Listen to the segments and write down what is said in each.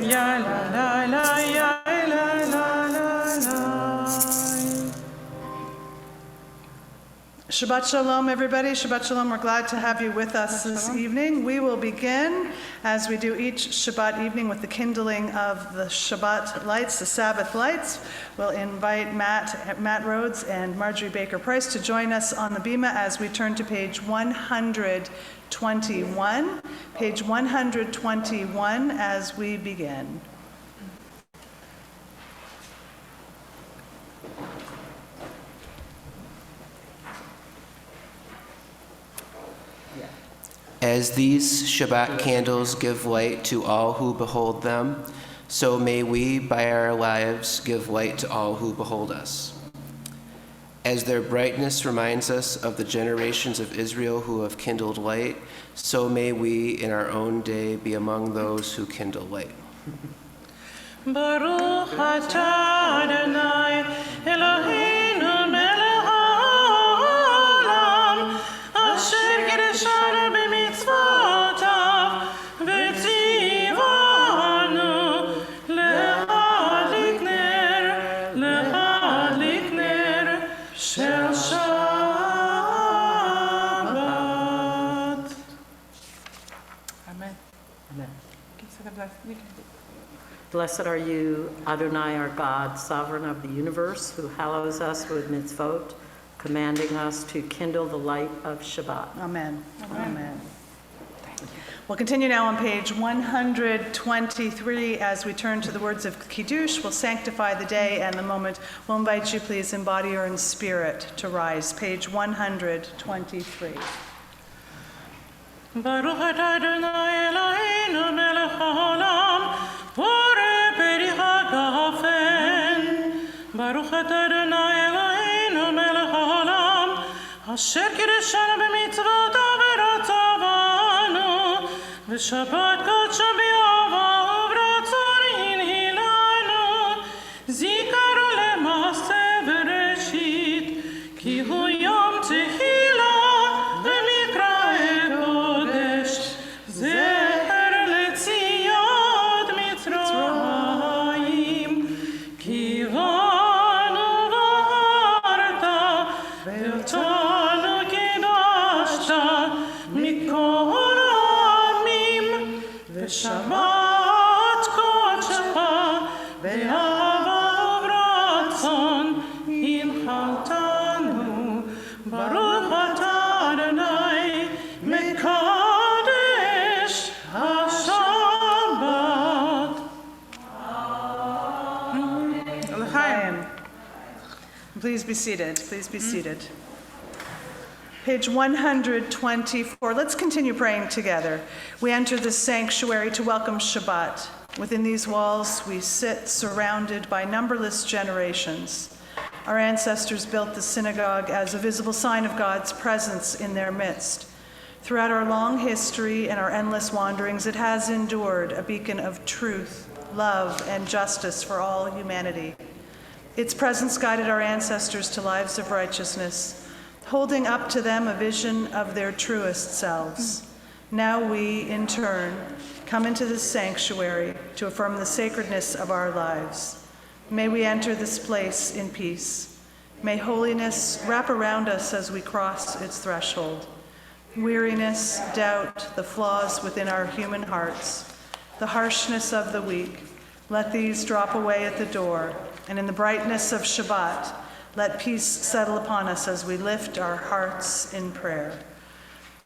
Ya la la la ya la la la la. Shabbat Shalom, everybody. Shabbat Shalom. We're glad to have you with us this evening. We will begin, as we do each Shabbat evening, with the kindling of the Shabbat lights, the Sabbath lights. We'll invite Matt Rhodes and Marjorie Baker Price to join us on the bima as we turn to page 121. Page 121 as we begin. As these Shabbat candles give light to all who behold them, so may we, by our lives, give light to all who behold us. As their brightness reminds us of the generations of Israel who have kindled light, so may we, in our own day, be among those who kindle light. Baruch atah Adonai Eloheinu melech haolam, asher kideshanu b'mitzvotav v'tzivanu lehadlik ner shel Shabbat. Amen. Amen. Blessed are you, Adonai, our God, sovereign of the universe, who hallows us with mitzvot, commanding us to kindle the light of Shabbat. Amen. Amen. We'll continue now on page 123 as we turn to the words of Kiddush. We'll sanctify the day and the moment. We'll invite you, please, in body or in spirit, to rise. Page 123. Baruch atah Adonai Eloheinu melech haolam, borei perich hagafen. Baruch atah Adonai Eloheinu melech haolam, asher kideshanu b'mitzvotav v'ratzavanu, v'shabbat kodsho b'yavahu v'ratzon hinhilanu, zikaru lema'aseh bereshit, ki hu yom tehila v'mikra'e kodesh, zeher letziyot Mitzrayim, ki vanu v'harta v'otanu kidashta mikol ha'amim, v'shabbat kodshecha v'ahava v'ratzon hinhaltanu. Baruch atah Adonai mekadesh ha-Shabbat. L'chaim. Please be seated. Please be seated. Page 124. Let's continue praying together. We enter the sanctuary to welcome Shabbat. Within these walls, we sit surrounded by numberless generations. Our ancestors built the synagogue as a visible sign of God's presence in their midst. Throughout our long history and our endless wanderings, it has endured a beacon of truth, love, and justice for all humanity. Its presence guided our ancestors to lives of righteousness, holding up to them a vision of their truest selves. Now we, in turn, come into this sanctuary to affirm the sacredness of our lives. May we enter this place in peace. May holiness wrap around us as we cross its threshold. Weariness, doubt, the flaws within our human hearts, the harshness of the weak, let these drop away at the door, and in the brightness of Shabbat, let peace settle upon us as we lift our hearts in prayer.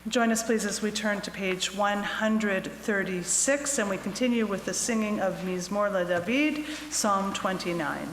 Join us, please, as we turn to page 136, and we continue with the singing of Mizmor LaDavid, Psalm 29.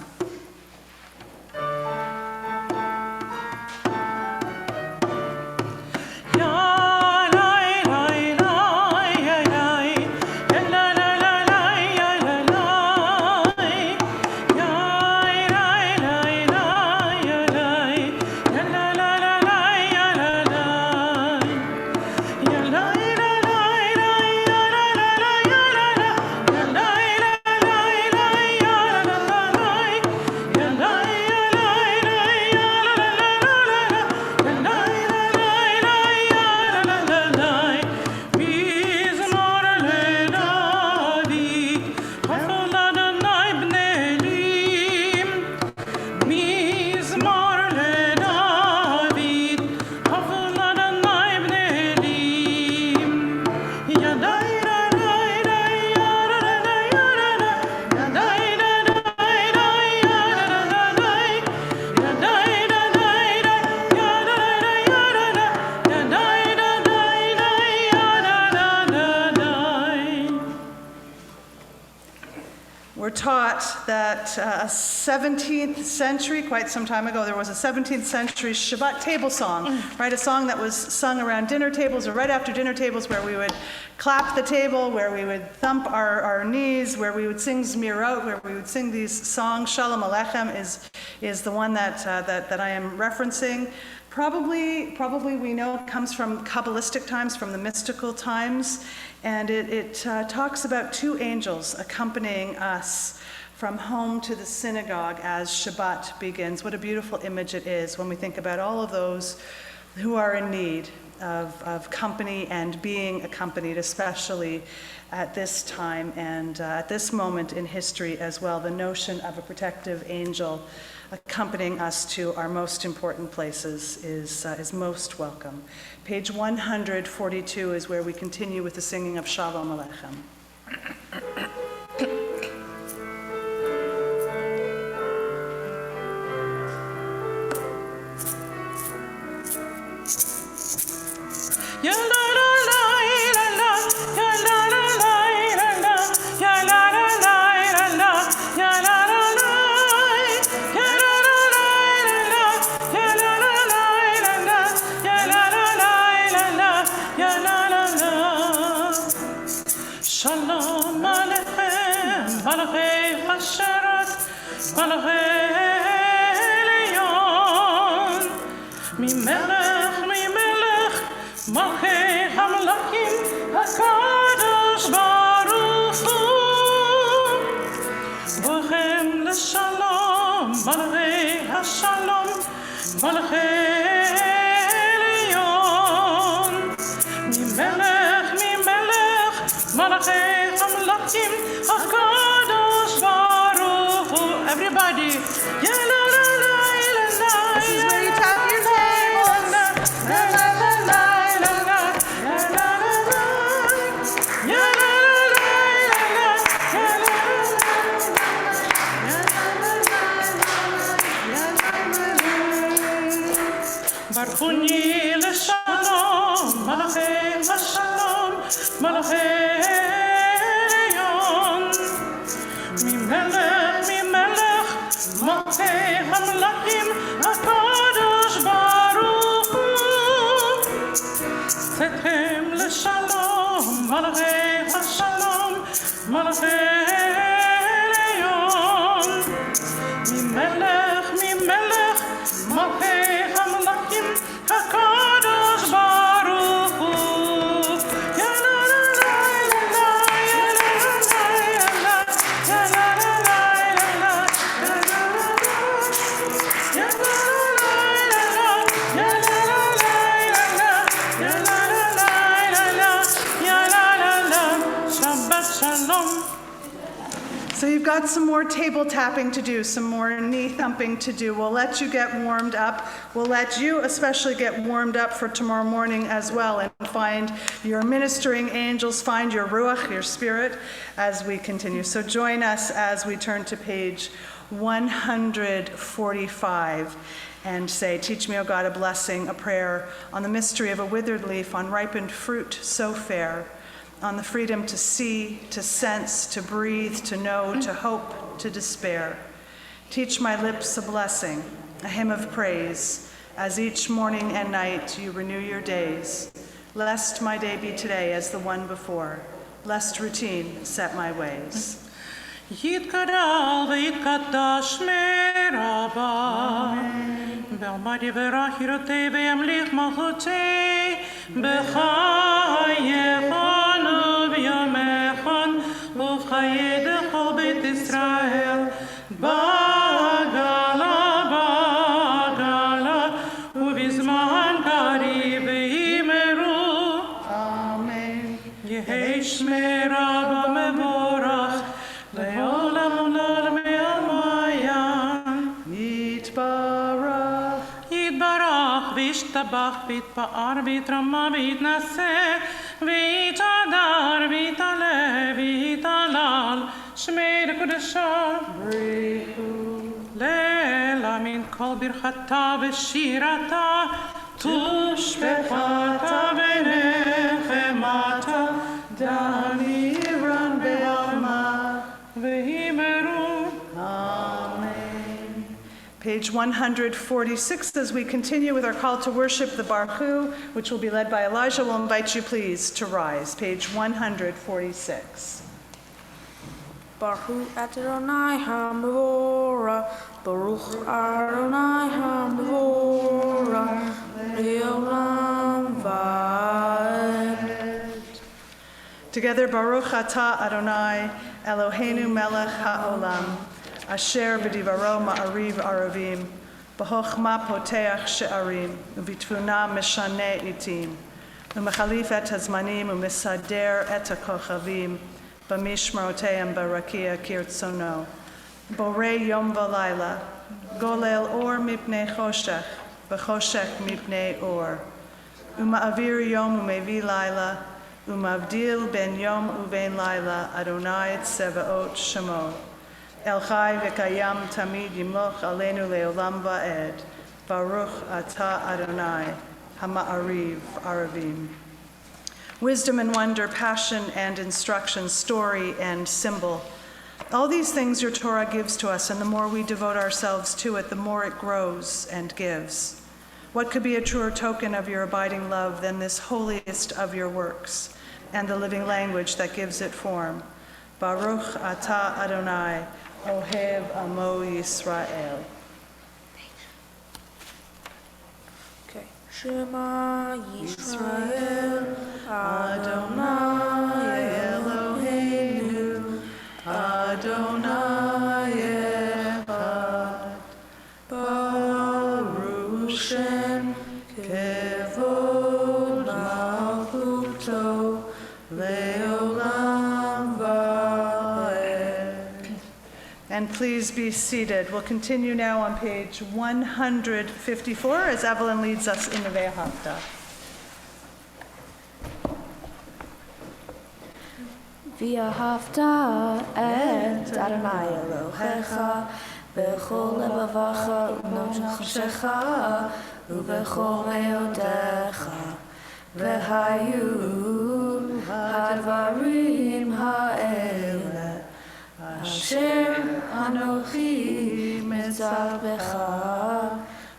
We're taught that a 17th century, quite some time ago, there was a 17th century Shabbat table song, right? A song that was sung around dinner tables or right after dinner tables, where we would clap the table, where we would thump our knees, where we would sing Zmirot, where we would sing these songs. Shalom Aleichem is the one that I am referencing. Probably we know it comes from Kabbalistic times, from the mystical times, and it talks about two angels accompanying us from home to the synagogue as Shabbat begins. What a beautiful image it is when we think about all of those who are in need of company and being accompanied, especially at this time and at this moment in history as well. The notion of a protective angel accompanying us to our most important places is most welcome. Page 142 is where we continue with the singing of Shalom Aleichem. Shalom Aleichem, Malachei Hasharat, Malachei Elyon, Mimelech, Malchei Hamlakim, HaKadosh Baruch Hu, Vochem L'Shalom, Malachei Hashalom, Malachei Elyon, Mimelech, Malachei Hamlakim, HaKadosh Baruch Hu. Everybody, This is where you tap your table. Barchuni L'Shalom, Malachei Hashalom, Malachei Elyon, Mimelech, Malchei Hamlakim, HaKadosh Baruch Hu. Tzedchem L'Shalom, Malachei Hashalom, Malachei Elyon, Mimelech, Malchei Hamlakim, HaKadosh Baruch Hu. Shabbat Shalom. So you've got some more table tapping to do, some more knee thumping to do. We'll let you get warmed up. We'll let you especially get warmed up for tomorrow morning as well, and find your ministering angels, find your ruach, your spirit, as we continue. So join us as we turn to page 145 and say, "Teach me, O God, a blessing, a prayer on the mystery of a withered leaf, on ripened fruit so fair, on the freedom to see, to sense, to breathe, to know, to hope, to despair. Teach my lips a blessing, a hymn of praise, as each morning and night you renew your days. Lest my day be today as the one before, lest routine set my ways." Yitkaral v'yitkadash merabah Be'almadi v'rachirotei v'yamlich malchutei B'chayechon u'v'yomechon U'v'chayei dechol beit Yisrael Ba'gala U'v'zman kariv v'yimeru Amen. Yehei shmei Rabba mevorach Le'olam u'olam me'almayan Yitbarach. Yitbarach v'yishtabach v'yitpa'ar v'yitrama v'yitnaseh v'yitadar v'yitaleh v'yitalal Shmei l'kodesha Le'ela min kol birchata v'shirata tushbechata v'nechemata Dani ran be'alma. V'hime Page 146, as we continue with our call to worship, the Baruch, which will be led by Elijah, will invite you please to rise. Page 146. Baruch Adonai HaMevorah, Baruch Adonai HaMevorah, Le'olam Va'ed. Together, Baruch Atah Adonai, Eloheinu melech ha'olam, Asher b'divaro ma'ariv aravim, b'chochma poteach she'arim, u'b'tvuna meshane itim, u'mechalif et hazmanim u'misader et ha'kochavim, b'mishmaroteim barakia kirtzono, borei yom v'layla, golel or mipnei choshech, v'choshech mipnei or, u'ma'avir yom u'mevi layla, u'mavdil ben yom u'ben layla, Adonai tsevaot shemo. El Chai v'kayam tamid yimloch aleinu le'olam va'ed. Baruch atah Adonai, hama'ariv aravim. Wisdom and wonder, passion and instruction, story and symbol. All these things your Torah gives to us, and the more we devote ourselves to it, the more it grows and gives. What could be a truer token of your abiding love than this holiest of your works, and the living language that gives it form? Baruch atah Adonai, Ohev Amo Yisrael. Okay. Shema Yisrael, Adonai Eloheinu, Adonai Echad, Baruch Shem Kevod Malchuto, Le'olam Va'ed. And please be seated. We'll continue now on page 154 as Evelyn leads us in the Ve'ahavta. V'ahavta et Adonai Elohecha b'chol levavecha u'nafshecha u'b'chol me'odecha v'hayu hadvarim ha'ele asher anochi mitzavcha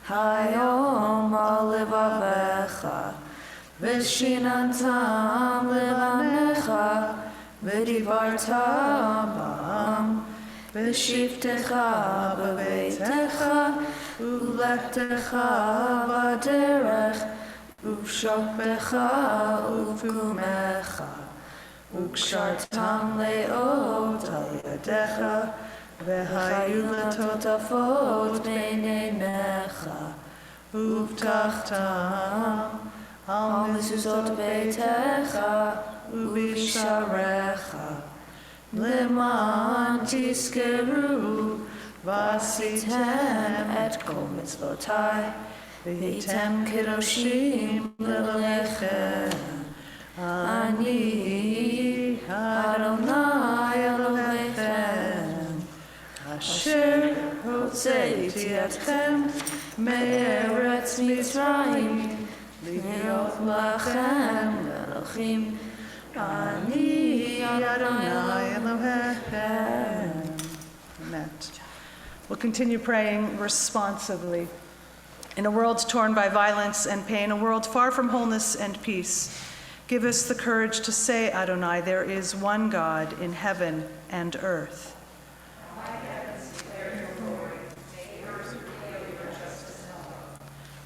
hayom al levavecha v'shinantam levanecha v'divartam bam v'shivtecha b'beitecha u'lechtecha b'derech u'shokbecha u'v'kumecha u'kshartam le'ot al yadecha v'hayu l'totafot b'neinecha u'v'tachtam al mezuzot beitecha u'bisharecha leman tiskeru v'asitem et kol mitzvotai v'hitem kedoshim l'lechem ani Adonai Elohechem asher hotzeiti etchem me'eretz Mitzrayim להיות לכם אלוהים, אני Adonai Elohechem. Amen. We'll continue praying responsively. In a world torn by violence and pain, a world far from wholeness and peace, give us the courage to say, Adonai, there is one God in heaven and earth.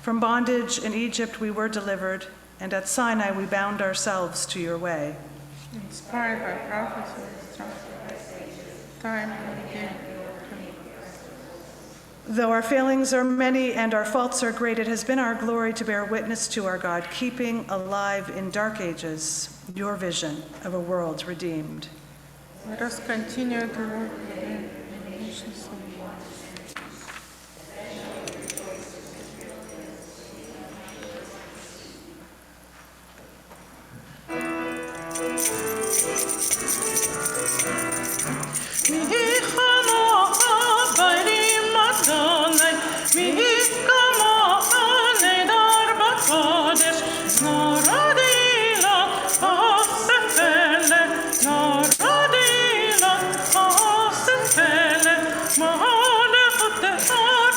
From bondage in Egypt we were delivered, and at Sinai we bound ourselves to your way. Inspired by prophecies, time and again. Though our failings are many and our faults are great, it has been our glory to bear witness to our God, keeping alive in dark ages your vision of a world redeemed. Let us continue to work within the nations of the world.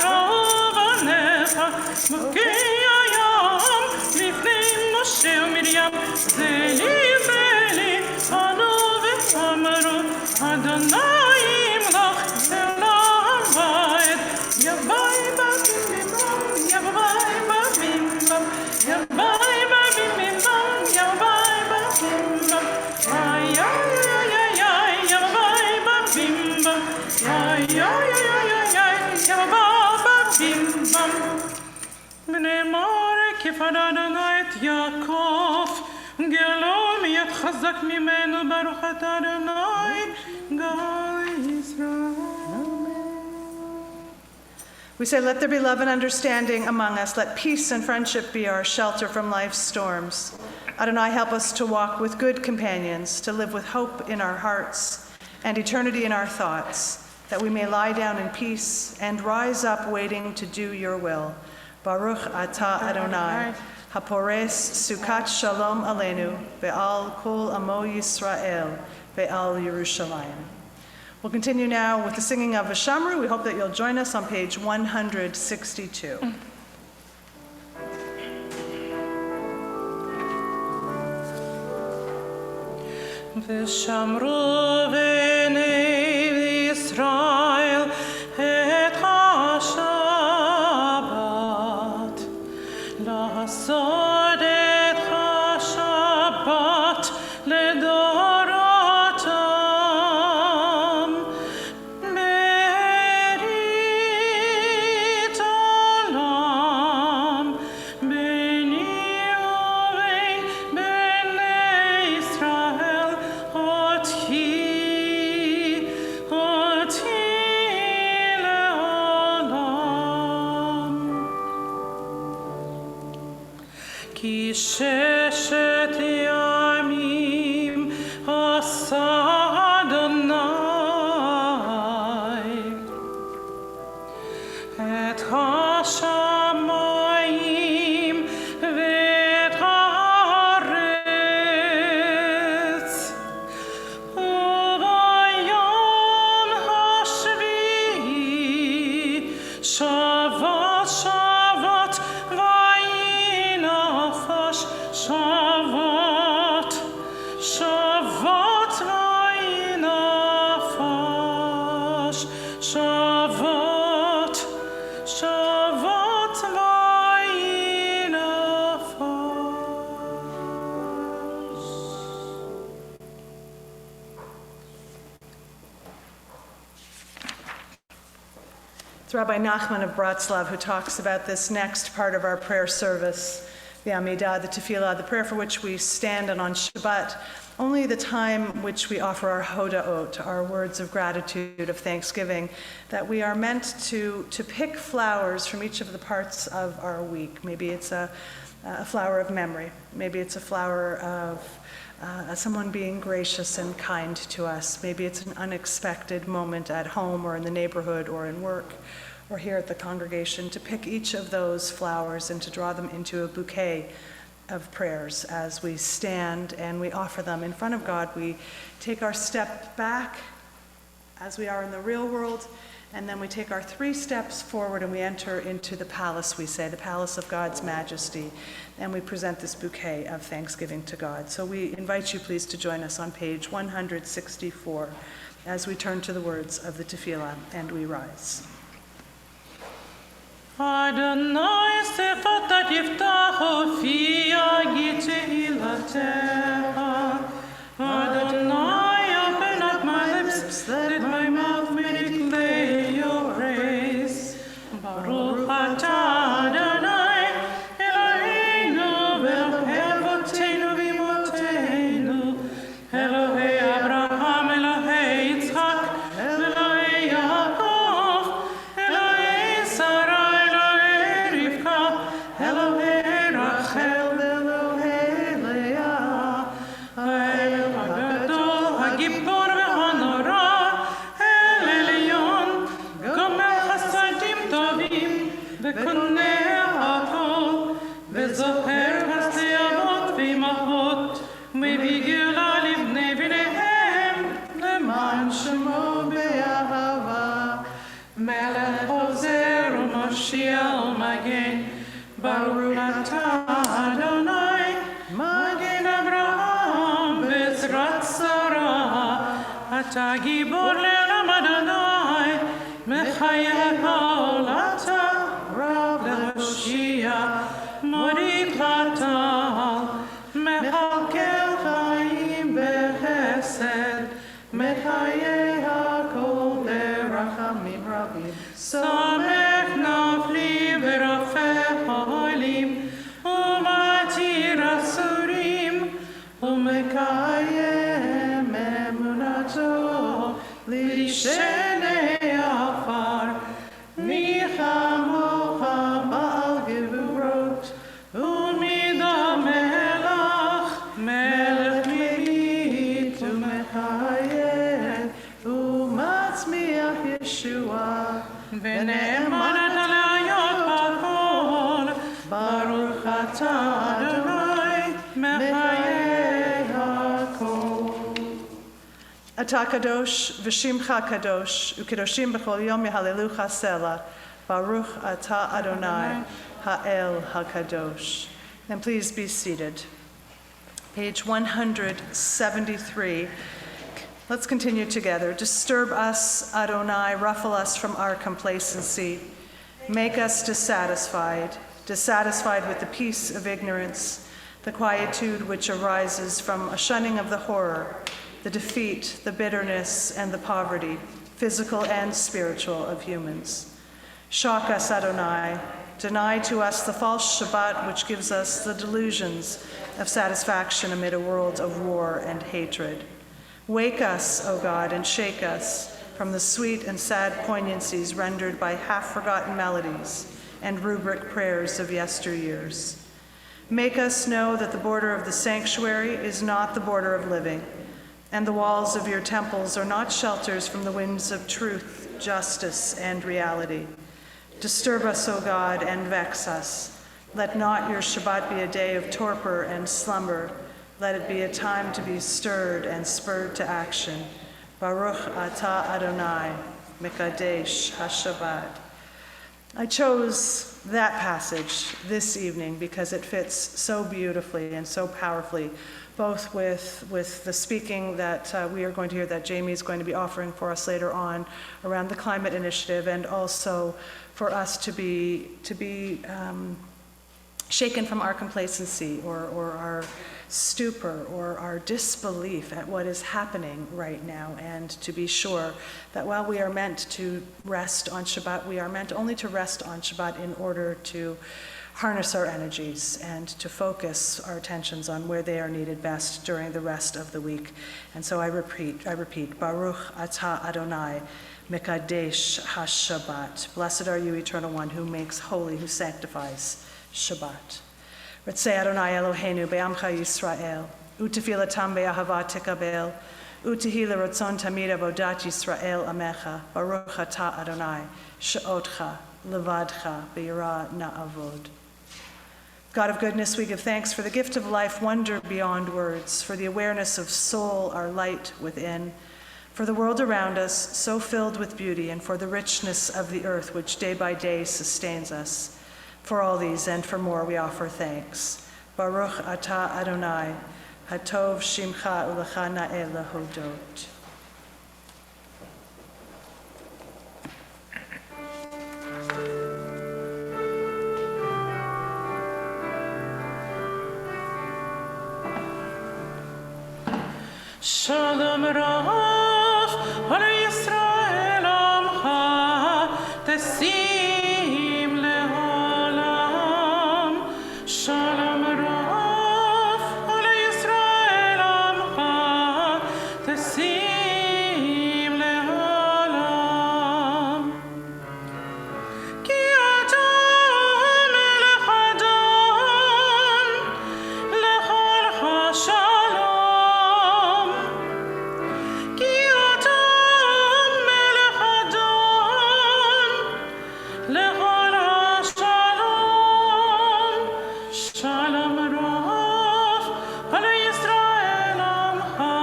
Oh, עד אדוני את יעקב, גאלו מיד חזק ממנו, ברוך אתה אדוני, גאל ישראל. We say, let there be love and understanding among us. Let peace and friendship be our shelter from life's storms. Adonai, help us to walk with good companions, to live with hope in our hearts and eternity in our thoughts, that we may lie down in peace and rise up waiting to do your will. Baruch atah Adonai, hapores sukat shalom aleinu, ve'al kol amo Yisrael, ve'al Yerushalayim. We'll continue now with the singing of Vashamru. We hope that you'll join us on page 162. ושמרו בני ישראל את השבת, לעשות את השבת לדורותם, ברית עולם ביני ובין בני ישראל, אותי לעולם. כי ששת ימים עשה אדוני את השמיים ואת הארץ, וביום השביעי שבת שבת ויהי נפש, שבת שבת ויהי נפש, שבת שבת ויהי נפש. It's Rabbi Nachman of Bratslav who talks about this next part of our prayer service, the Amidah, the Tefillah, the prayer for which we stand, and on Shabbat, only the time which we offer our hodaot, our words of gratitude, of thanksgiving, that we are meant to pick flowers from each of the parts of our week. Maybe it's a flower of memory. Maybe it's a flower of someone being gracious and kind to us. Maybe it's an unexpected moment at home or in the neighborhood or in work or here at the congregation, to pick each of those flowers and to draw them into a bouquet of prayers as we stand and we offer them in front of God. We take our step back as we are in the real world, and then we take our 3 steps forward and we enter into the palace, we say, the palace of God's majesty, and we present this bouquet of thanksgiving to God. So we invite you please to join us on page 164 as we turn to the words of the Tefillah and we rise. Adonai sefatat yiftachu fi yagi tehilatecha. Adonai, open up my lips, that my mouth may declare your praise. Baruch atah Adonai, Eloheinu ve'Elohei avotenu v'imotenu, Elohei Abraham, Elohei Yitzchak, Elohei Yaakov, Elohei Sarah, Elohei Rivka, Elohei Rachel, Elohei Leah, האל הגדול, הגיבור והנורא, אל עליון, גומר חסדים טובים, וקונה הכל, וזוכר חסדי אבות ואימהות, ומביא גאולה לבני בניהם, למען שמו באהבה. מלך עוזר ומושיע ומגן, ברוך אתה אדוני, מגן אברהם בעזרת שרה. אתה גיבור לעולם אדוני, מחיה כל אתה רב להושיע, מוריד חטא, מכלכל חיים בחסד, מחיה הכל ברחמים רבים. סומך נפלי ורופא חולים, shene afar, mi chamocha ba'al geburot, umida melach, melech me'it u'mechayeh, u'matzmiach Yeshua, v'ne'emanat alayot ba'kol, baruch atah Adonai, mechayeh hakol. Atah kadosh v'shimcha kadosh, u'kedoshim b'chol yom yehalelucha sela, baruch atah Adonai, ha'el hakadosh. And please be seated. Page 173. Let's continue together. Disturb us, Adonai, ruffle us from our complacency. Make us dissatisfied with the peace of ignorance, the quietude which arises from a shunning of the horror, the defeat, the bitterness, and the poverty, physical and spiritual, of humans. Shock us, Adonai. Deny to us the false Shabbat which gives us the delusions of satisfaction amid a world of war and hatred. Wake us, O God, and shake us from the sweet and sad poignancies rendered by half-forgotten melodies and rubric prayers of yesteryears. Make us know that the border of the sanctuary is not the border of living, and the walls of your temples are not shelters from the winds of truth, justice, and reality. Disturb us, O God, and vex us. Let not your Shabbat be a day of torpor and slumber. Let it be a time to be stirred and spurred to action. Baruch atah Adonai, Mekadesh HaShabbat. I chose that passage this evening because it fits so beautifully and so powerfully, both with the speaking that we are going to hear that Jamie is going to be offering for us later on around the climate initiative, and also for us to be shaken from our complacency or our stupor or our disbelief at what is happening right now, and to be sure that while we are meant to rest on Shabbat, we are meant only to rest on Shabbat in order to harness our energies and to focus our attentions on where they are needed best during the rest of the week. And so I repeat, Baruch atah Adonai, Mekadesh HaShabbat. Blessed are you, Eternal One, who makes holy, who sanctifies Shabbat. Ritzei Adonai Eloheinu be'amcha Yisrael, u'tefilatam be'ahava tikabel, u'tehi l'ratzon tamid avodat Yisrael amecha, baruch atah Adonai, she'otcha, levadcha, be'yira na'avod. God of goodness, we give thanks for the gift of life, wonder beyond words, for the awareness of soul, our light within, for the world around us, so filled with beauty, and for the richness of the earth, which day by day sustains us. For all these and for more we offer thanks. Baruch atah Adonai, hatov shimcha u'lecha na'eh lahodot. Shalom Rav, Hare Yisrael Amcha, Tesim Le'olam. Shalom Rav, Hare Yisrael Amcha, Tesim Le'olam. Ki Atam Melech Adam, Lechol HaShalom. Ki Atam Melech Adam, Lechol HaShalom. Shalom Rav, Hare Yisrael Amcha,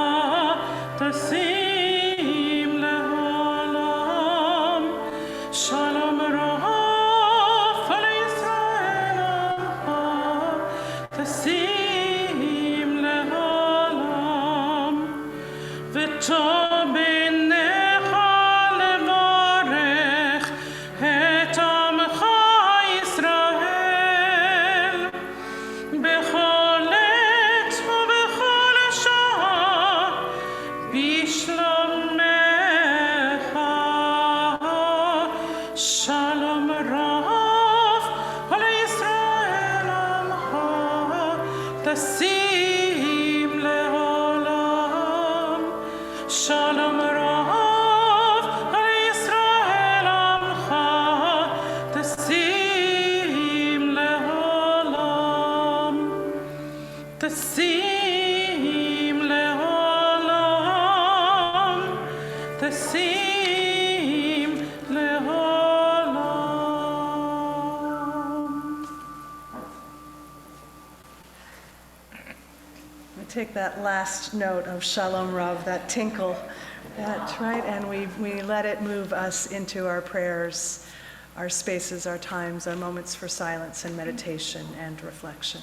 Tasim Le'olam. Shalom Rav, Hare Yisrael Amcha, Tasim Le'olam. V'tov b'necha levarech et amcha Yisrael b'chol עת ובכל שעה בשלומך. Shalom Rav, Hare Yisrael Amcha, Tasim Le'olam. Shalom Rav, take that last note of Shalom Rav, that tinkle, right? And we let it move us into our prayers, our spaces, our times, our moments for silence and meditation and reflection.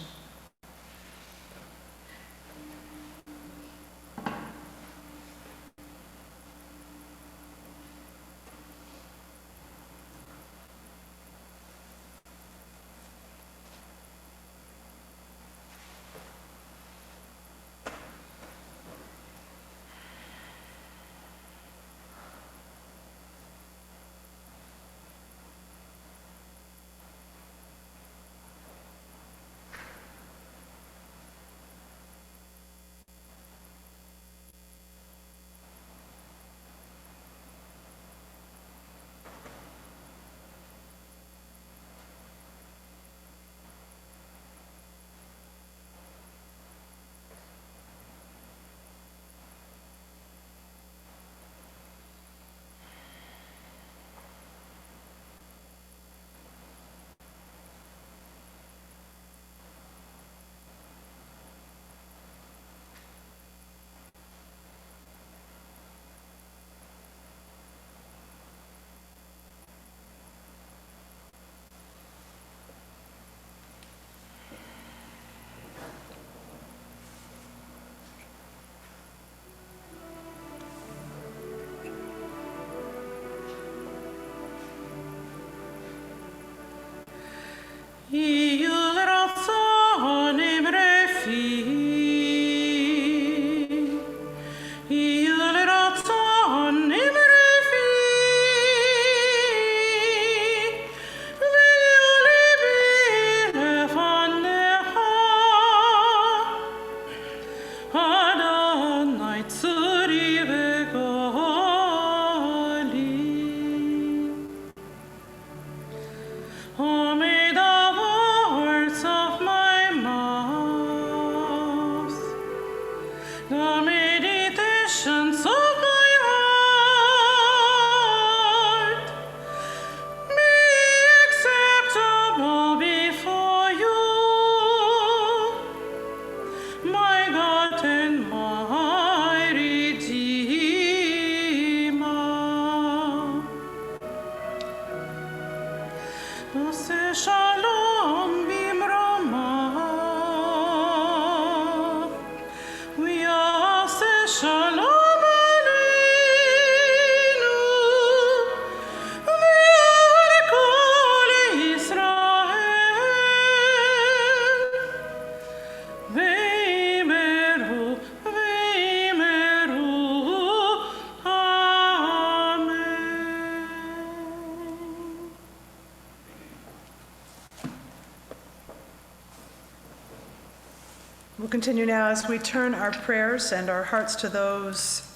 We'll continue now as we turn our prayers and our hearts to those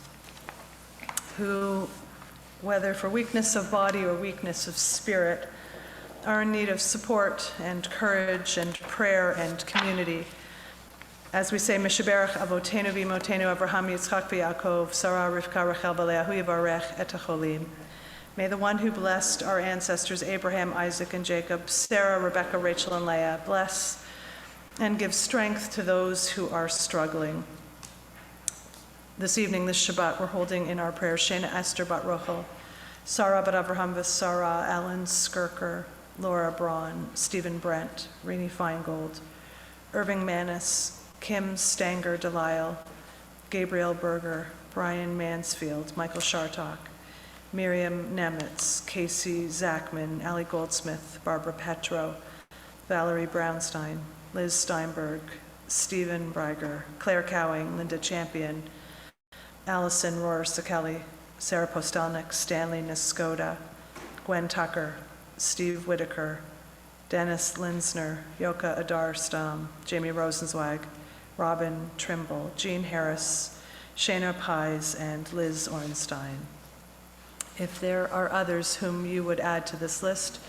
who, whether for weakness of body or weakness of spirit, are in need of support and courage and prayer and community. As we say, Mishaberach Avotenu V'Imotenu Avraham Yitzchak V'Yaakov Sarah Rivka Rachel V'Leah Yivarech Et HaCholim. May the one who blessed our ancestors Abraham, Isaac, and Jacob, Sarah, Rebekah, Rachel, and Leah, bless and give strength to those who are struggling. This evening, this Shabbat, we're holding in our prayers Shana Esther Bat Rochel, Sarah Bat Avraham V'Sarah, Alan Skirker, Laura Braun, Stephen Brent, Rini Feingold, Irving Manis, Kim Stanger Delisle, Gabriel Berger, Brian Mansfield, Michael Shartok, Miriam Nemitz, Casey Zachman, Ali Goldsmith, Barbara Petro, Valerie Brownstein, Liz Steinberg, Stephen Breiger, Claire Cowing, Linda Champion, Allison Rohr-Sekeli, Sarah Postelnik, Stanley Niskoda, Gwen Tucker, Steve Whitaker, Dennis Linsner, Yoka Adar Stam, Jamie Rosenzweig, Robin Trimble, Jean Harris, Shana Pies, and Liz Ornstein. If there are others whom you would add to this list,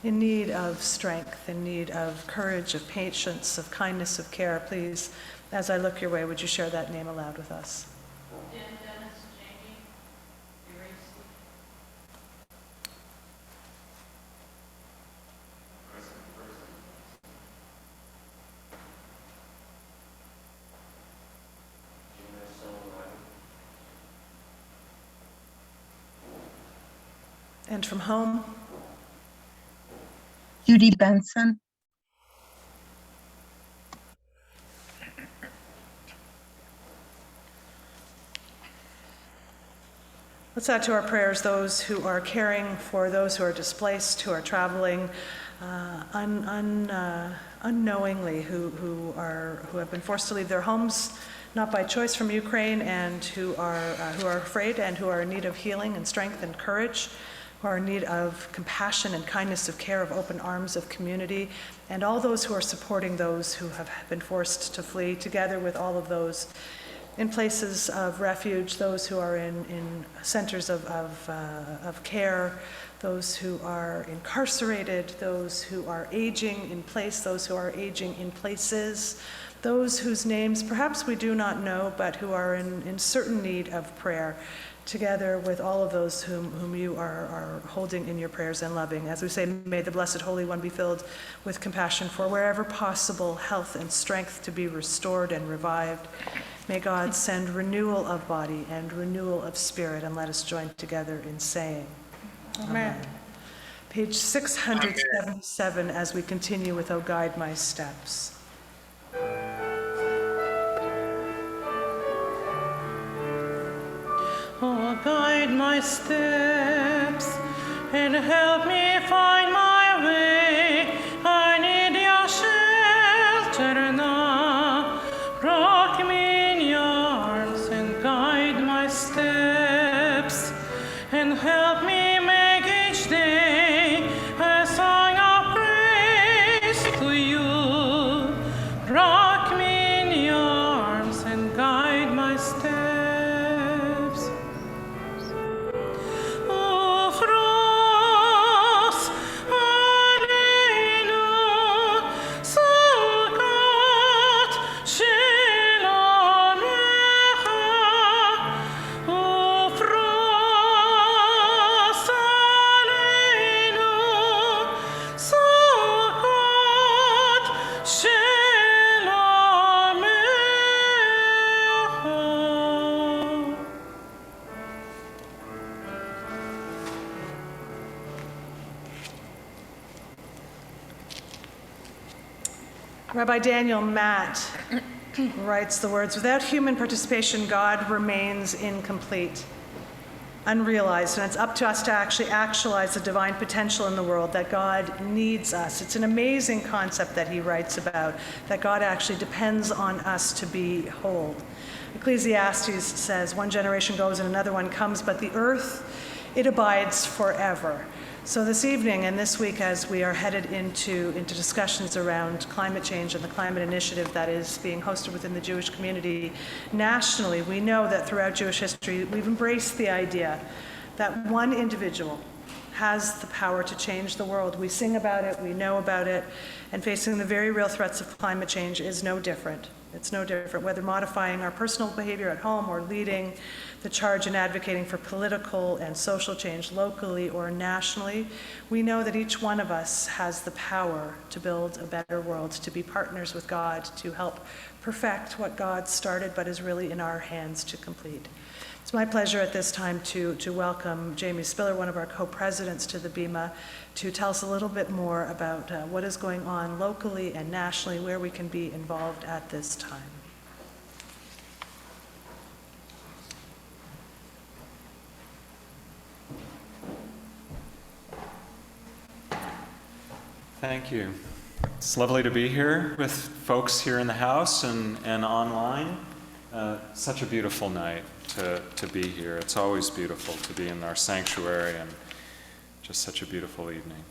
in need of strength, in need of courage, of patience, of kindness, of care, please, as I look your way, would you share that name aloud with us? Dennis, Jamie, Eraser. And from home, Judy Benson. let's add to our prayers those who are caring for those who are displaced, who are traveling unknowingly, who have been forced to leave their homes, not by choice, from Ukraine, and who are afraid and who are in need of healing and strength and courage, who are in need of compassion and kindness of care, of open arms of community, and all those who are supporting those who have been forced to flee, together with all of those in places of refuge, those who are in centers of care, those who are incarcerated, those who are aging in place, those who are aging in places, those whose names perhaps we do not know, but who are in certain need of prayer, together with all of those whom you are holding in your prayers and loving. As we say, may the Blessed Holy One be filled with compassion for wherever possible, health and strength to be restored and revived. May God send renewal of body and renewal of spirit, and let us join together in saying, Amen. Page 677 as we continue with O Guide My Steps. Oh, guide my steps and help me find my way. I need your shelter now. Rock me in your arms and guide my steps and help me make each day a song of praise to you. Rock me in your arms and guide my steps. Rabbi Daniel Matt writes the words, without human participation, God remains incomplete, unrealized, and it's up to us to actually actualize the divine potential in the world, that God needs us. It's an amazing concept that he writes about, that God actually depends on us to be whole. Ecclesiastes says, one generation goes and another one comes, but the earth, it abides forever. So this evening and this week, as we are headed into discussions around climate change and the climate initiative that is being hosted within the Jewish community nationally, we know that throughout Jewish history, we've embraced the idea that one individual has the power to change the world. We sing about it, we know about it, and facing the very real threats of climate change is no different. It's no different, whether modifying our personal behavior at home or leading the charge in advocating for political and social change locally or nationally. We know that each one of us has the power to build a better world, to be partners with God, to help perfect what God started but is really in our hands to complete. It's my pleasure at this time to welcome Jamie Spiller, one of our co-presidents, to the Bima, to tell us a little bit more about what is going on locally and nationally, where we can be involved at this time. Thank you. It's lovely to be here with folks here in the house and online. Such a beautiful night to be here. It's always beautiful to be in our sanctuary, and just such a beautiful evening.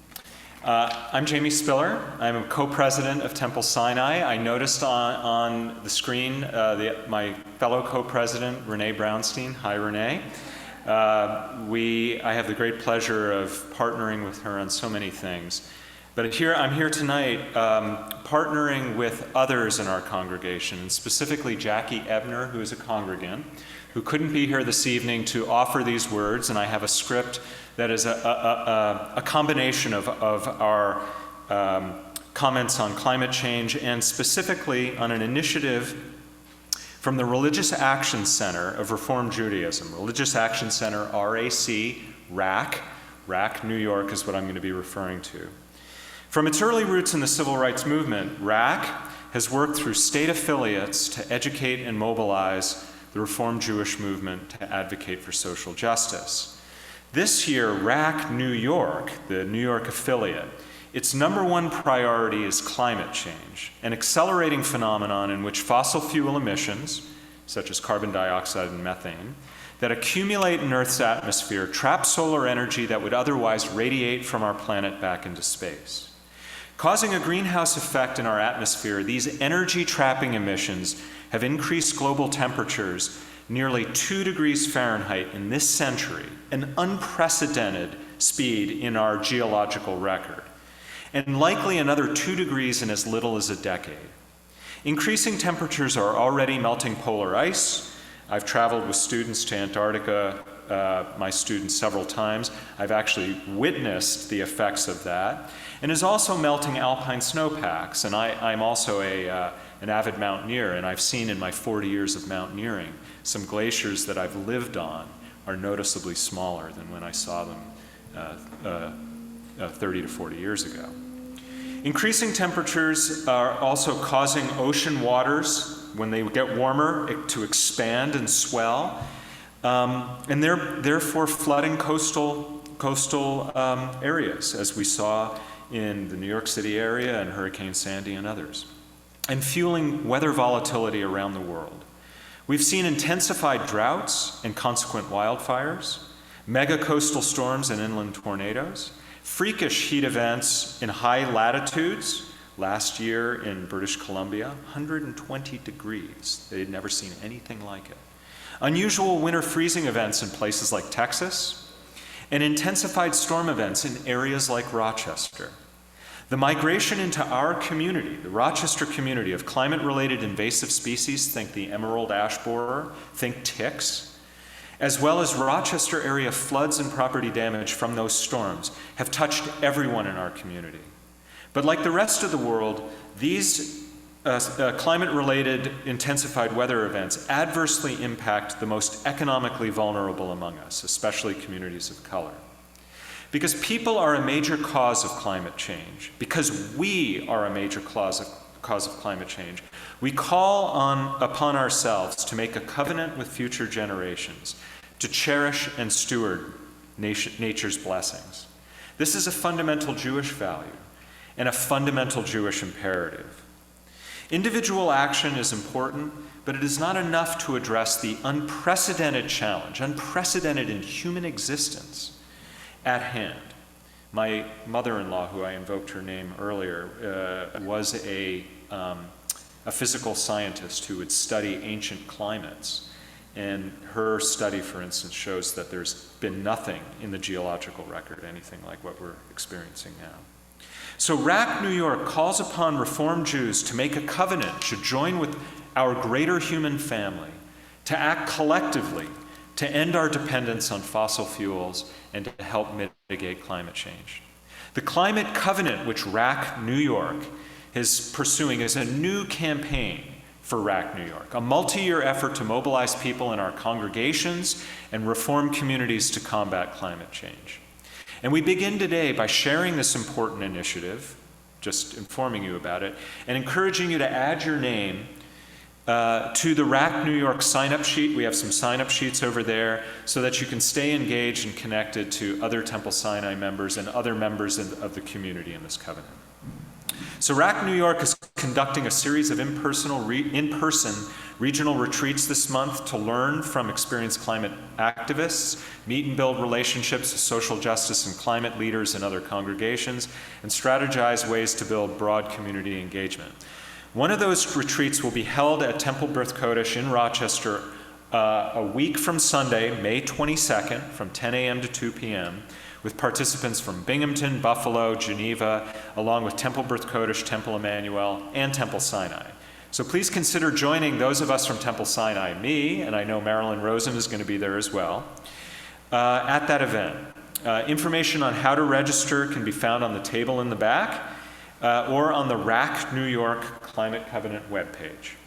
I'm Jamie Spiller. I'm a co-president of Temple Sinai. I noticed on the screen my fellow co-president, Renee Brownstein. Hi, Renee. I have the great pleasure of partnering with her on so many things. But I'm here tonight partnering with others in our congregation, and specifically Jackie Ebner, who is a congregant, who couldn't be here this evening to offer these words, and I have a script that is a combination of our comments on climate change, and specifically on an initiative from the Religious Action Center of Reform Judaism. Religious Action Center, RAC, RAC New York is what I'm going to be referring to. From its early roots in the civil rights movement, RAC has worked through state affiliates to educate and mobilize the Reformed Jewish movement to advocate for social justice. This year, RAC New York, the New York affiliate, its number one priority is climate change, an accelerating phenomenon in which fossil fuel emissions, such as carbon dioxide and methane, that accumulate in Earth's atmosphere trap solar energy that would otherwise radiate from our planet back into space. Causing a greenhouse effect in our atmosphere, these energy-trapping emissions have increased global temperatures nearly 2 degrees Fahrenheit in this century, an unprecedented speed in our geological record, and likely another 2 degrees in as little as a decade. Increasing temperatures are already melting polar ice. I've traveled with students to Antarctica, my students, several times. I've actually witnessed the effects of that, and is also melting alpine snowpacks. And I'm also an avid mountaineer, and I've seen in my 40 years of mountaineering, some glaciers that I've lived on are noticeably smaller than when I saw them 30 to 40 years ago. Increasing temperatures are also causing ocean waters, when they get warmer, to expand and swell, and therefore flooding coastal areas, as we saw in the New York City area and Hurricane Sandy and others, and fueling weather volatility around the world. We've seen intensified droughts and consequent wildfires, mega coastal storms and inland tornadoes, freakish heat events in high latitudes. Last year in British Columbia, 120 degrees. They had never seen anything like it. Unusual winter freezing events in places like Texas, and intensified storm events in areas like Rochester. The migration into our community, the Rochester community, of climate-related invasive species, think the emerald ash borer, think ticks, as well as Rochester area floods and property damage from those storms, have touched everyone in our community. But like the rest of the world, these climate-related intensified weather events adversely impact the most economically vulnerable among us, especially communities of color. Because people are a major cause of climate change, because we are a major cause of climate change, we call upon ourselves to make a covenant with future generations, to cherish and steward nature's blessings. This is a fundamental Jewish value and a fundamental Jewish imperative. Individual action is important, but it is not enough to address the unprecedented challenge, unprecedented in human existence, at hand. My mother-in-law, who I invoked her name earlier, was a physical scientist who would study ancient climates. And her study, for instance, shows that there's been nothing in the geological record, anything like what we're experiencing now. So RAC New York calls upon Reformed Jews to make a covenant, to join with our greater human family, to act collectively, to end our dependence on fossil fuels, and to help mitigate climate change. The Climate Covenant, which RAC New York is pursuing, is a new campaign for RAC New York, a multi-year effort to mobilize people in our congregations and reform communities to combat climate change. And we begin today by sharing this important initiative, just informing you about it, and encouraging you to add your name to the RAC New York sign-up sheet. We have some sign-up sheets over there so that you can stay engaged and connected to other Temple Sinai members and other members of the community in this covenant. So RAC New York is conducting a series of in-person regional retreats this month to learn from experienced climate activists, meet and build relationships with social justice and climate leaders in other congregations, and strategize ways to build broad community engagement. One of those retreats will be held at Temple Beth Kodesh in Rochester a week from Sunday, May 22nd, from 10 a.m. to 2 p.m., with participants from Binghamton, Buffalo, Geneva, along with Temple Beth Kodesh, Temple Emmanuel, and Temple Sinai. So please consider joining those of us from Temple Sinai, me, and I know Marilyn Rosen is going to be there as well, at that event. Information on how to register can be found on the table in the back or on the RAC New York Climate Covenant webpage.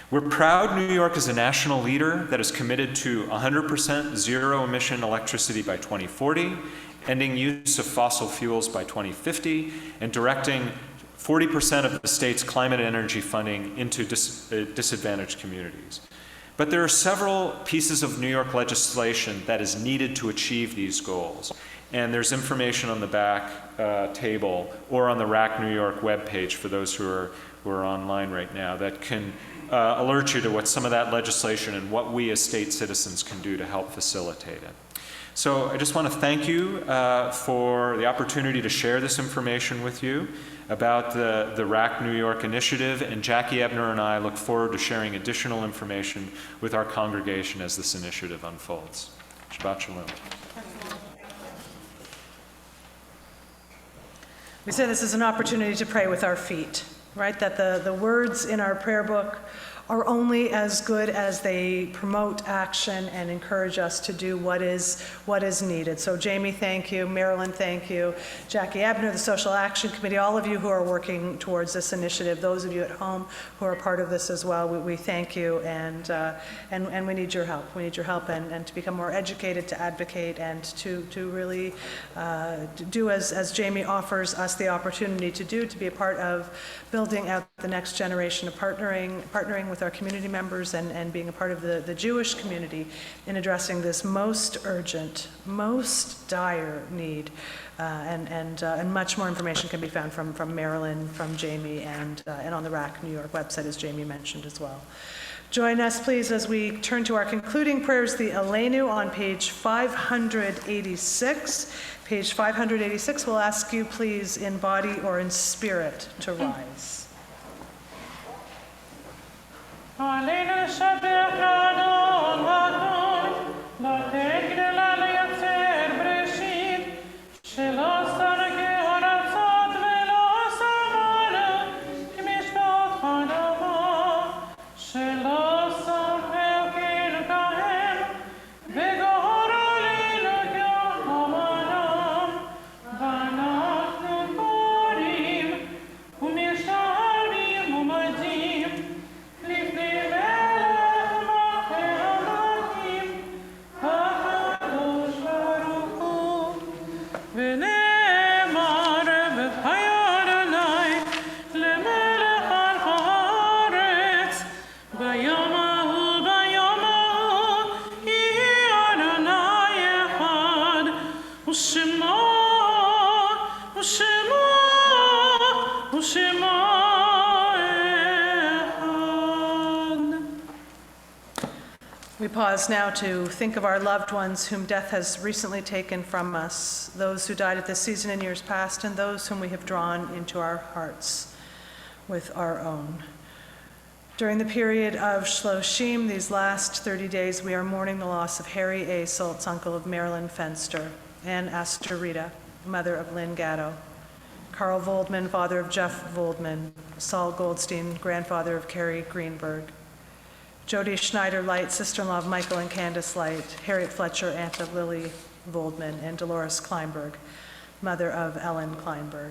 We're proud New York is a national leader that is committed to 100% zero-emission electricity by 2040 ending use of fossil fuels by 2050, and directing 40% of the state's climate and energy funding into disadvantaged communities. But there are several pieces of New York legislation that is needed to achieve these goals. And there's information on the back table or on the RAC New York webpage for those who are online right now that can alert you to what some of that legislation and what we as state citizens can do to help facilitate it. So I just want to thank you for the opportunity to share this information with you about the RAC New York initiative, and Jackie Ebner and I look forward to sharing additional information with our congregation as this initiative unfolds. Shabbat Shalom. We say this is an opportunity to pray with our feet, right? That the words in our prayer book are only as good as they promote action and encourage us to do what is needed. So Jamie, thank you. Marilyn, thank you. Jackie Ebner, the Social Action Committee, all of you who are working towards this initiative, those of you at home who are part of this as well, we thank you, and we need your help. We need your help and to become more educated, to advocate, and to really do as Jamie offers us the opportunity to do, to be a part of building out the next generation of partnering with our community members and being a part of the Jewish community in addressing this most urgent, most dire need. And much more information can be found from Marilyn, from Jamie, and on the RAC New York website, as Jamie mentioned as well. Join us, please, as we turn to our concluding prayers, the Aleinu on page 586. Page 586, we'll ask you, please, in body or in spirit, to rise. Alleluia, Shabbat, Adon, Adon, la tegre la leyater breshit, shelo sarge horatzot velo samara, kimishpat hadama, shelo sameu kilkahem, vegor alinu yahamanam, vanachnu korim, umisharim umadim, We pause now to think of our loved ones whom death has recently taken from us, those who died at this season in years past, and those whom we have drawn into our hearts with our own. During the period of Shloshim, these last 30 days, we are mourning the loss of Harry A. Soltz, uncle of Marilyn Fenster, Ann Astorita, mother of Lynn Gatto, Carl Voldman, father of Jeff Voldman, Saul Goldstein, grandfather of Carrie Greenberg, Jody Schneider Light, sister-in-law of Michael and Candace Light, Harriet Fletcher, aunt of Lily Voldman, and Dolores Kleinberg, mother of Ellen Kleinberg.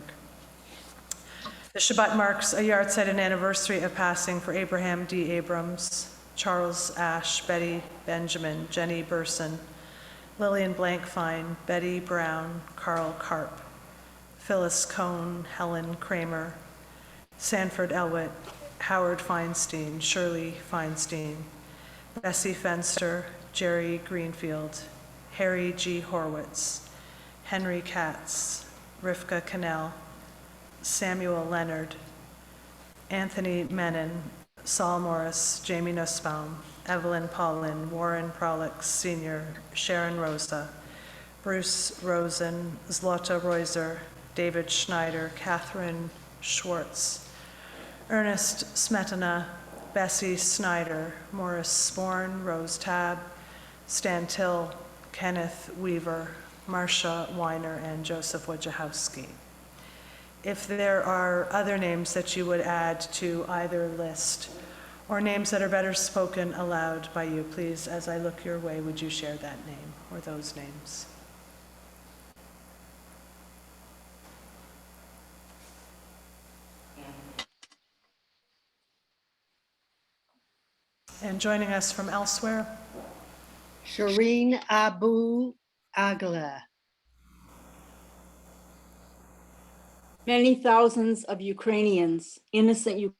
The Shabbat marks a yahrzeit and anniversary of passing for Abraham D. Abrams, Charles Ash, Betty Benjamin, Jenny Burson, Lillian Blankfein, Betty Brown, Carl Karp, Phyllis Cohn, Helen Kramer, Sanford Elwitt, Howard Feinstein, Shirley Feinstein, Bessie Fenster, Jerry Greenfield, Harry G. Horwitz, Henry Katz, Rivka Cannell, Samuel Leonard, Anthony Menon, Saul Morris, Jamie Nussbaum, Evelyn Paulin, Warren Prolix Sr., Sharon Rosa, Bruce Rosen, Zlota Reuser, David Schneider, Catherine Schwartz, Ernest Smetana, Bessie Snyder, Morris Sporn, Rose Tabb, Stan Till, Kenneth Weaver, Marcia Weiner, and Joseph Wojciechowski. If there are other names that you would add to either list, or names that are better spoken aloud by you, please, as I look your way, would you share that name or those names? And joining us from elsewhere, Shireen Abu Agla. many thousands of Ukrainians, innocent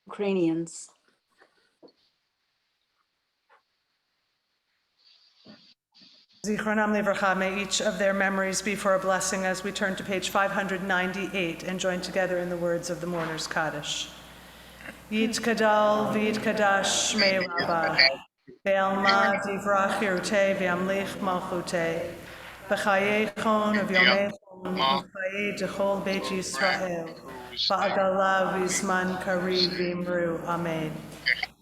Ukrainians. Zichronam Livracha, may each of their memories be for a blessing as we turn to page 598 and join together in the words of the mourner's Kaddish. Yit Kadal v'yit Kadash Shmei Rabbah, Be'alma divrach Yerutei v'yamlich malchutei, B'chayei chon v'yomei chon v'chayei dechol Beit Yisrael, Ba'agala v'zman kariv v'imru, Amen.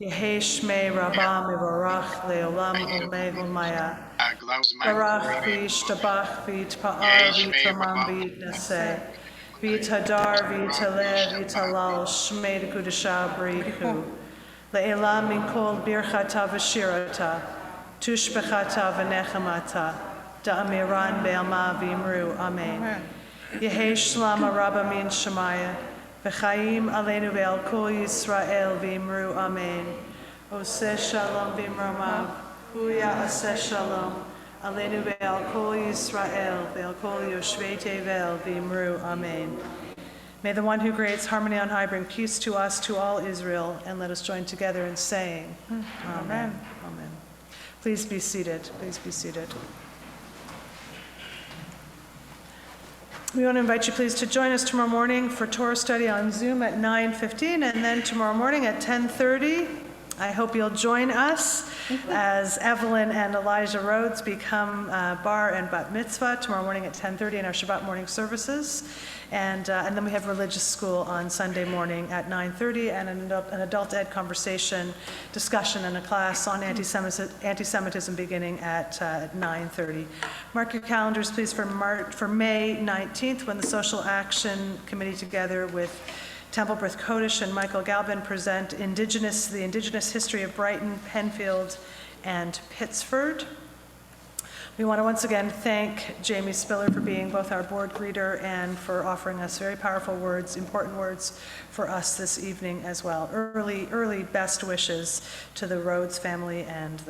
Yehei Shmei Rabbah mevorach le'olam olmei olmaya, Barach v'yishtabach v'yitpa'ar v'yitamam v'yitnaseh, v'yithadar v'yitaleh v'yitalal shmei d'kudashah b'richu, le'elam min kol birchata v'shirata, tushbechata v'nechamata, da'amiran be'alma v'imru, Amen. Yehei shlama rabba min shemaya, v'chaim aleinu ve'al kol Yisrael v'imru, Amen. Oseh shalom b'imromav, huya aseh shalom, aleinu ve'al kol Yisrael, ve'al kol yoshvei tevel v'imru, Amen. May the one who creates harmony on high bring peace to us, to all Israel, and let us join together in saying, Amen. Amen. Please be seated. Please be seated. We want to invite you, please, to join us tomorrow morning for Torah study on Zoom at 9:15, and then tomorrow morning at 10:30. I hope you'll join us as Evelyn and Elijah Rhodes become bar and bat mitzvah tomorrow morning at 10:30 in our Shabbat morning services. And then we have religious school on Sunday morning at 9:30 and an adult ed conversation, discussion, and a class on anti-Semitism beginning at 9:30. Mark your calendars, please, for May 19th, when the Social Action Committee, together with Temple Brith Kodesh and Michael Galvin, present the Indigenous history of Brighton, Penfield, and Pittsford. We want to once again thank Jamie Spiller for being both our board greeter and for offering us very powerful words, important words for us this evening as well. Early best wishes to the Rhodes family and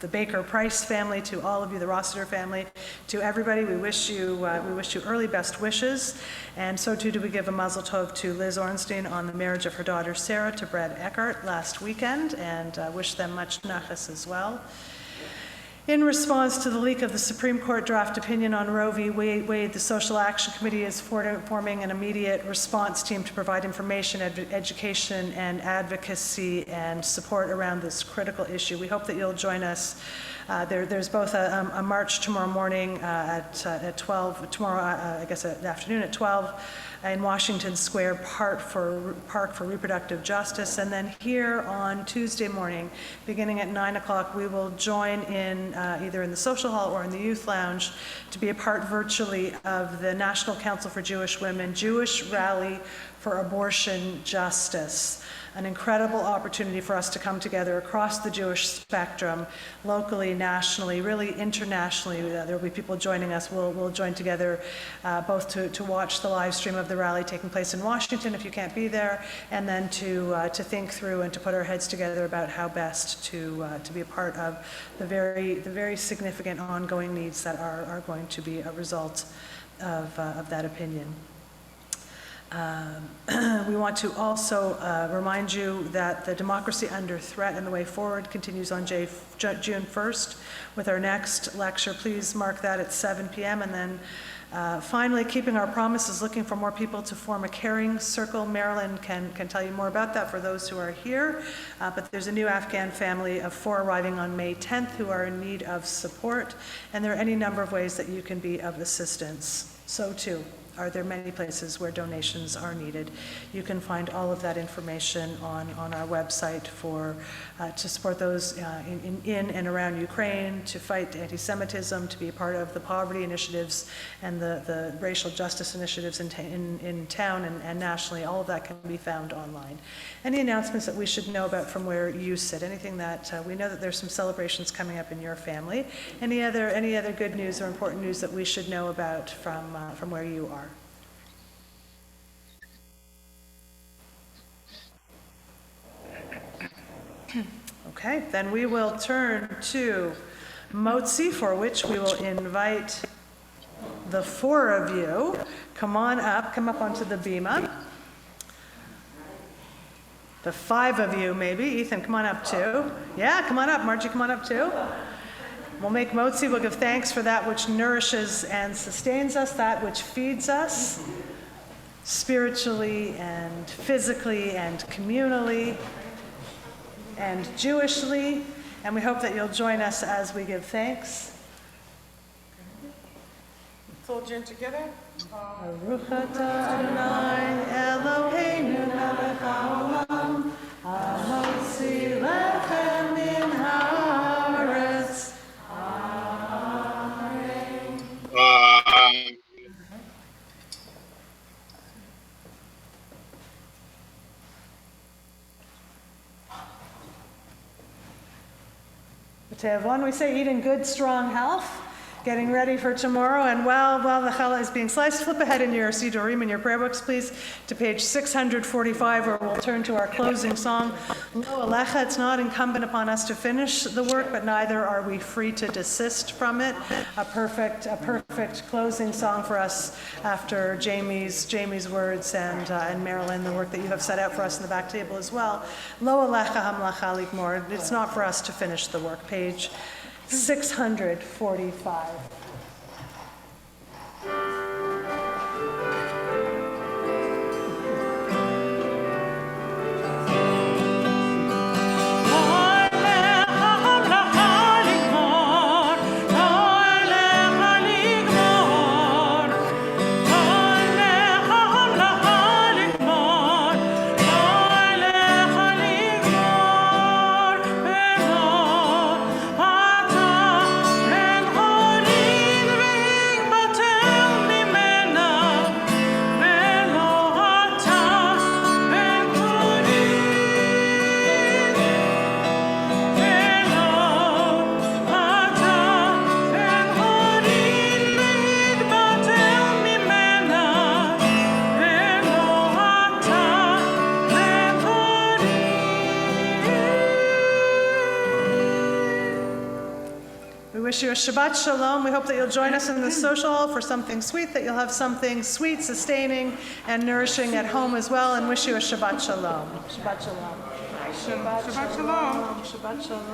the Baker Price family, to all of you, the Rossiter family, to everybody. We wish you early best wishes, and so too do we give a mazel tov to Liz Ornstein on the marriage of her daughter Sarah to Brad Eckert last weekend, and wish them much nachas as well. In response to the leak of the Supreme Court draft opinion on Roe v. Wade, the Social Action Committee is forming an immediate response team to provide information, education, and advocacy and support around this critical issue. We hope that you'll join us. There's both a march tomorrow morning at 12, tomorrow, afternoon at 12, in Washington Square Park for Reproductive Justice. And then here on Tuesday morning, beginning at 9 o'clock, we will join in either in the social hall or in the youth lounge to be a part virtually of the National Council for Jewish Women Jewish Rally for Abortion Justice. An incredible opportunity for us to come together across the Jewish spectrum, locally, nationally, really internationally. There will be people joining us. We'll join together both to watch the live stream of the rally taking place in Washington if you can't be there, and then to think through and to put our heads together about how best to be a part of the very significant ongoing needs that are going to be a result of that opinion. We want to also remind you that the Democracy Under Threat and the Way Forward continues on June 1st with our next lecture. Please mark that at 7 p.m. And then finally, keeping our promises, looking for more people to form a caring circle. Marilyn can tell you more about that for those who are here. But there's a new Afghan family of 4 arriving on May 10th who are in need of support. And there are any number of ways that you can be of assistance. So too are there many places where donations are needed. You can find all of that information on our website to support those in and around Ukraine, to fight anti-Semitism, to be a part of the poverty initiatives and the racial justice initiatives in town and nationally. All of that can be found online. Any announcements that we should know about from where you sit? Anything that we know that there's some celebrations coming up in your family? Any other good news or important news that we should know about from where you are? Okay, then we will turn to Motzi, for which we will invite the 4 of you, come on up, come up onto the bima. The 5 of you, maybe. Ethan, come on up too. Yeah, come on up. Margie, come on up too. We'll make motzi. We'll give thanks for that which nourishes and sustains us, that which feeds us, spiritually and physically and communally and Jewishly. And we hope that you'll join us as we give thanks. Let's all join together. Baruch atah Adonai Eloheinu melech haolam, hamotzi lechem min haaretz. B'te'avon, we say eat in good, strong health, getting ready for tomorrow. And while the challah is being sliced, flip ahead in your sidurim, in your prayer books, please, to page 645, where we'll turn to our closing song. Lo Alecha, it's not incumbent upon us to finish the work, but neither are we free to desist from it. A perfect closing song for us after Jamie's words and Marilyn, the work that you have set out for us in the back table as well. Lo Alecha hamlacha ligmor. It's not for us to finish the work. Page 645. Wish you a Shabbat Shalom. We hope that you'll join us in the social hall for something sweet, that you'll have something sweet, sustaining, and nourishing at home as well, and wish you a Shabbat Shalom. Shabbat Shalom. Shabbat Shalom. Shabbat Shalom.